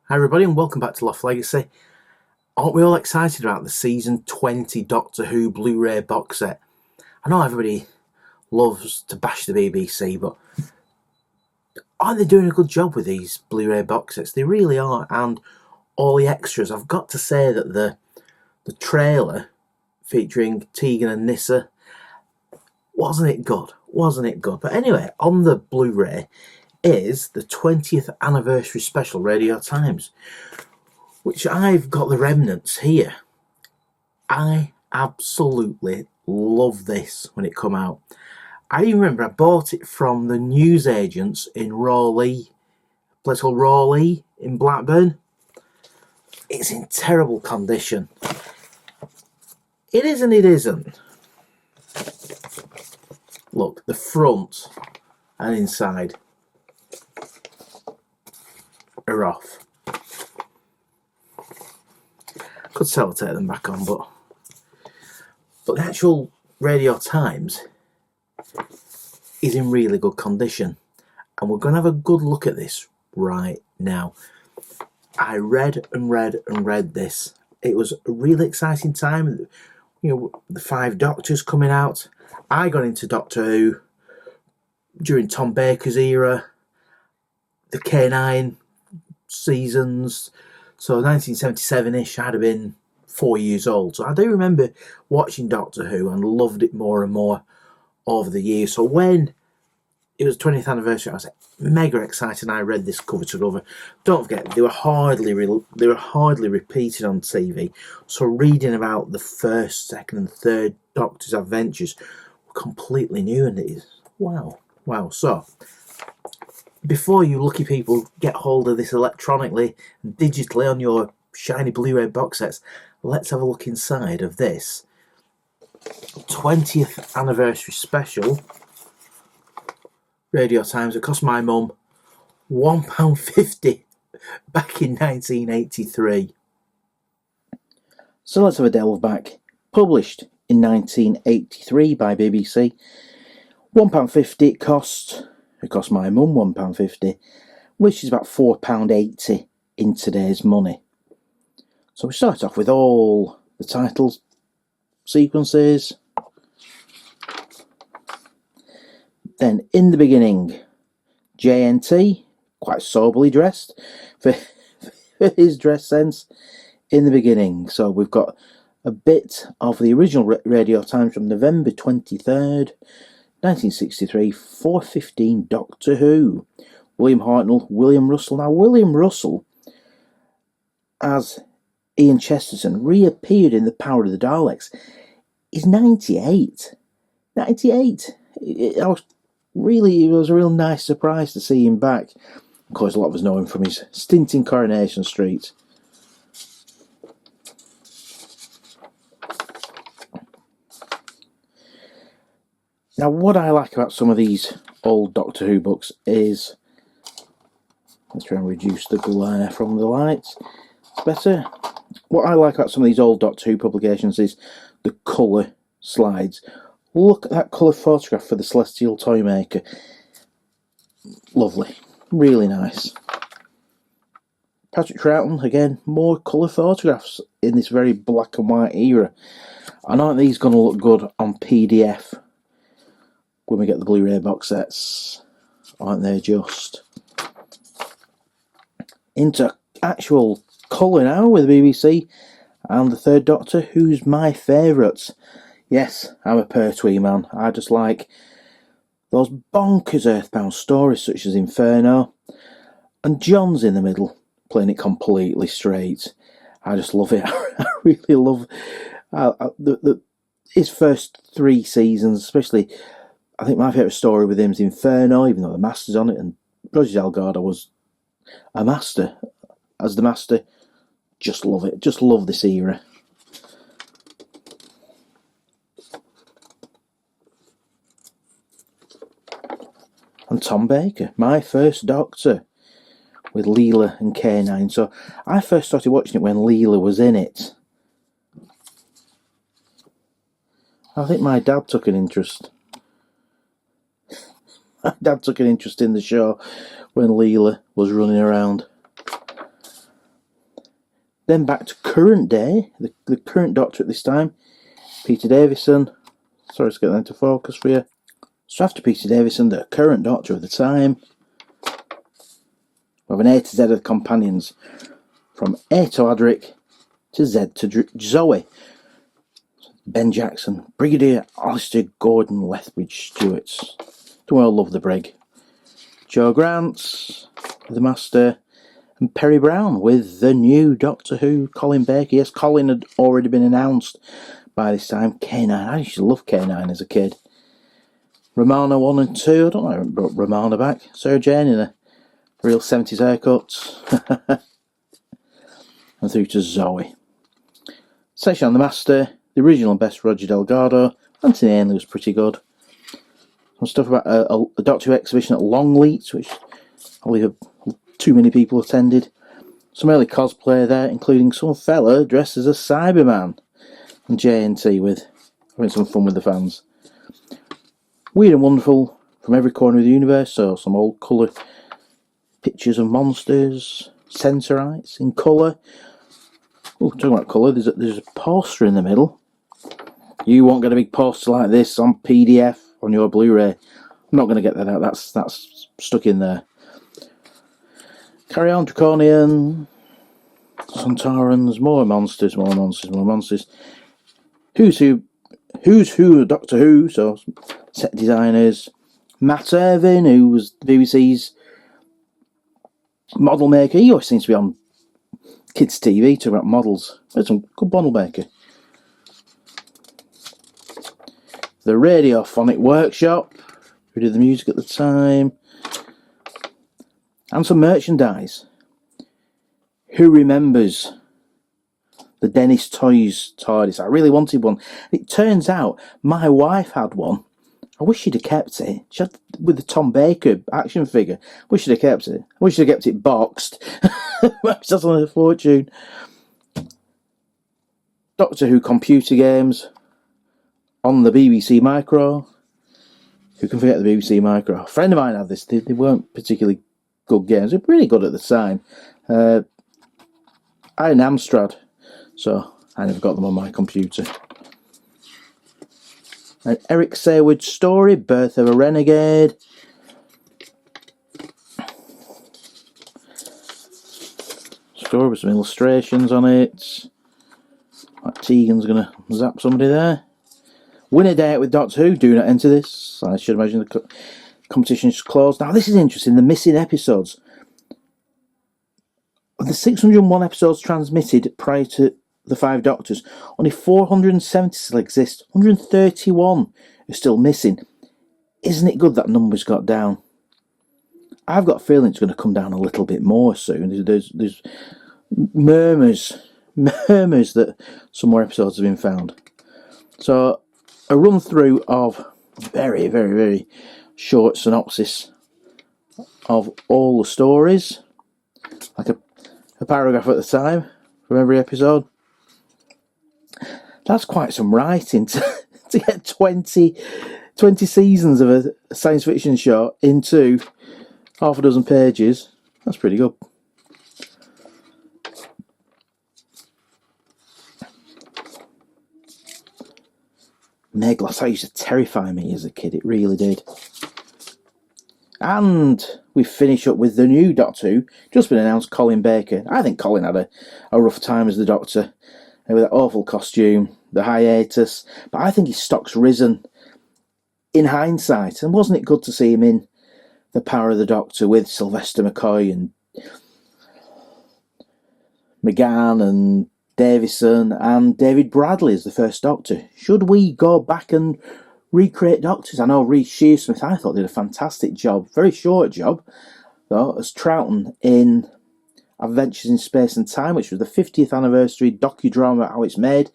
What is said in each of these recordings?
Hi everybody and welcome back to Loft Legacy. Aren't we all excited about the season 20 Doctor Who Blu-ray box set? I know everybody loves to bash the BBC, but aren't they doing a good job with these Blu-ray box sets? They really are, and all the extras. I've got to say that the trailer featuring Tegan and Nyssa, wasn't it good? Wasn't it good? But anyway, on the Blu-ray is the 20th anniversary special Radio Times, which I've got the remnants here. I absolutely love this when it come out. I even remember I bought it from the newsagents in Rawley, a place called Rawley in Blackburn. It's in terrible condition. It is and it isn't. Look, the front and inside are off. Could sellotape them back on, but the actual Radio Times is in really good condition, and we're going to have a good look at this right now. I read and read and read this. It was a really exciting time. You know, the 5 Doctors coming out. I got into Doctor Who during Tom Baker's era, the K9 seasons. So 1977-ish, I'd have been 4 years old. So I do remember watching Doctor Who and loved it more and more over the years. So when it was 20th anniversary, I was mega excited. I read this cover to cover. Don't forget, they were hardly repeated on TV. So reading about the first, second, and third Doctor's adventures were completely new, and it is wow. So before you lucky people get hold of this electronically and digitally on your shiny Blu-ray box sets, let's have a look inside of this 20th anniversary special Radio Times. It cost my mum £1.50 back in 1983. So let's have a delve back. Published in 1983 by BBC. £1.50 it cost. It cost my mum £1.50, which is about £4.80 in today's money. So we start off with all the titles, sequences. Then, in the beginning, JNT, quite soberly dressed for his dress sense in the beginning. So we've got a bit of the original Radio Times from November 23rd, 1963, 4:15 Doctor Who. William Hartnell, William Russell. Now, William Russell, as Ian Chesterton, reappeared in The Power of the Daleks. He's 98. 98. It was a real nice surprise to see him back. Of course, a lot of us know him from his stint in Coronation Street. Now, what I like about some of these old Doctor Who books is, let's try and reduce the glare from the lights. It's better. What I like about some of these old Doctor Who publications is the colour slides. Look at that colour photograph for the Celestial Toymaker. Lovely. Really nice. Patrick Troughton, again, more colour photographs in this very black and white era. And aren't these going to look good on PDF when we get the Blu-ray box sets? Aren't they just? Into actual colour now with the BBC and the Third Doctor, who's my favourite. Yes, I'm a Pertwee man. I just like those bonkers Earthbound stories such as Inferno, and John's in the middle, playing it completely straight. I just love it. I really love his first 3 seasons, especially. I think my favourite story with him is Inferno, even though the Master's on it, and Roger Delgado was a master. As the Master, just love it. Just love this era. And Tom Baker, my first Doctor, with Leela and K9. So I first started watching it when Leela was in it. I think my dad took an interest. My dad took an interest in the show when Leela was running around. Then back to current day, the current Doctor at this time, Peter Davison. Sorry to get that into focus for you. So after Peter Davison, the current Doctor of the time, we have an A to Z of the companions, from A to Adric to Z to Zoe. Ben Jackson, Brigadier Alistair Gordon Lethbridge Stewart's. Don't we all love the Brig? Joe Grant, the Master, and Perry Brown with the new Doctor Who, Colin Baker. Yes, Colin had already been announced by this time. K9, I used to love K9 as a kid. Romana 1 and 2, I don't know if I brought Romana back. Sarah Jane in a real 70s haircut. And through to Zoe. Section on the Master, the original best Roger Delgado. Anthony Ainley was pretty good. Some stuff about a Doctor Who exhibition at Longleat, which I believe too many people attended. Some early cosplay there, including some fella dressed as a Cyberman. And JNT with having some fun with the fans. Weird and Wonderful from every corner of the universe, so some old colour pictures of monsters, Censorites in colour. Oh, talking about colour, there's a poster in the middle. You won't get a big poster like this on PDF on your Blu-ray. I'm not going to get that out, that's stuck in there. Carry on, Draconian, Sontarans, more monsters. Who's Who, Doctor Who, so set designers. Matt Irvin, who was BBC's model maker. He always seems to be on kids' TV talking about models. There's some good model maker. The Radiophonic Workshop, who did the music at the time. And some merchandise. Who remembers the Dennis Toys TARDIS? I really wanted one. It turns out my wife had one. I wish she'd have kept it. She had with the Tom Baker action figure. I wish she'd have kept it. I wish she'd have kept it boxed. That's on a fortune. Doctor Who computer games on the BBC Micro. Who can forget the BBC Micro? A friend of mine had this. They weren't particularly good games. They were pretty good at the time. I had an Amstrad, so I never got them on my computer. An Eric Saywood story, Birth of a Renegade. Story with some illustrations on it. Like Tegan's going to zap somebody there. Win a day out with Doctor Who. Do not enter this. I should imagine the competition is closed. Now this is interesting. The missing episodes. Of the 601 episodes transmitted prior to the 5 Doctors, only 470 still exist. 131 are still missing. Isn't it good that numbers got down? I've got a feeling it's going to come down a little bit more soon. There's murmurs that some more episodes have been found. So a run through of very, very, very short synopsis of all the stories, like a paragraph at a time from every episode. That's quite some writing to get 20 seasons of a science fiction show into half a dozen pages. That's pretty good. Meglos, that used to terrify me as a kid, it really did. And we finish up with the new Doctor Who, just been announced, Colin Baker. I think Colin had a rough time as the Doctor, with that awful costume, the hiatus, but I think his stock's risen in hindsight, and wasn't it good to see him in The Power of the Doctor with Sylvester McCoy and McGann and Davison and David Bradley as the first Doctor? Should we go back and recreate Doctors? I know Reece Shearsmith, I thought, did a fantastic job, very short job though, as Troughton in Adventures in Space and Time, which was the 50th anniversary docudrama, how it's made.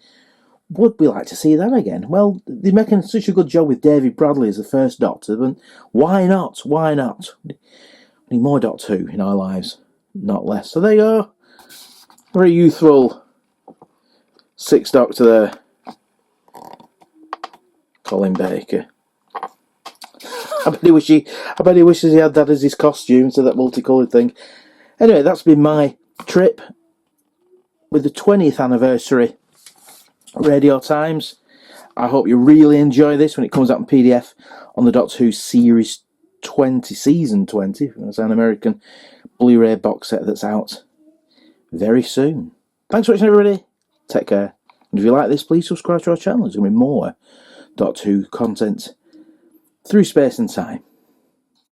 Would we like to see that again? Well, they're making such a good job with David Bradley as the first Doctor, but why not? Why not? We need more Doctor Who in our lives, not less. So there you go. Very youthful 6th Doctor there. Colin Baker. I bet he wishes he had that as his costume, so that multicoloured thing. Anyway, that's been my trip with the 20th anniversary Radio Times. I hope you really enjoy this when it comes out in PDF on the Doctor Who Series 20, Season 20. It's an American Blu-ray box set that's out very soon. Thanks for watching, everybody. Take care. And if you like this, please subscribe to our channel. There's going to be more Doctor Who content through space and time.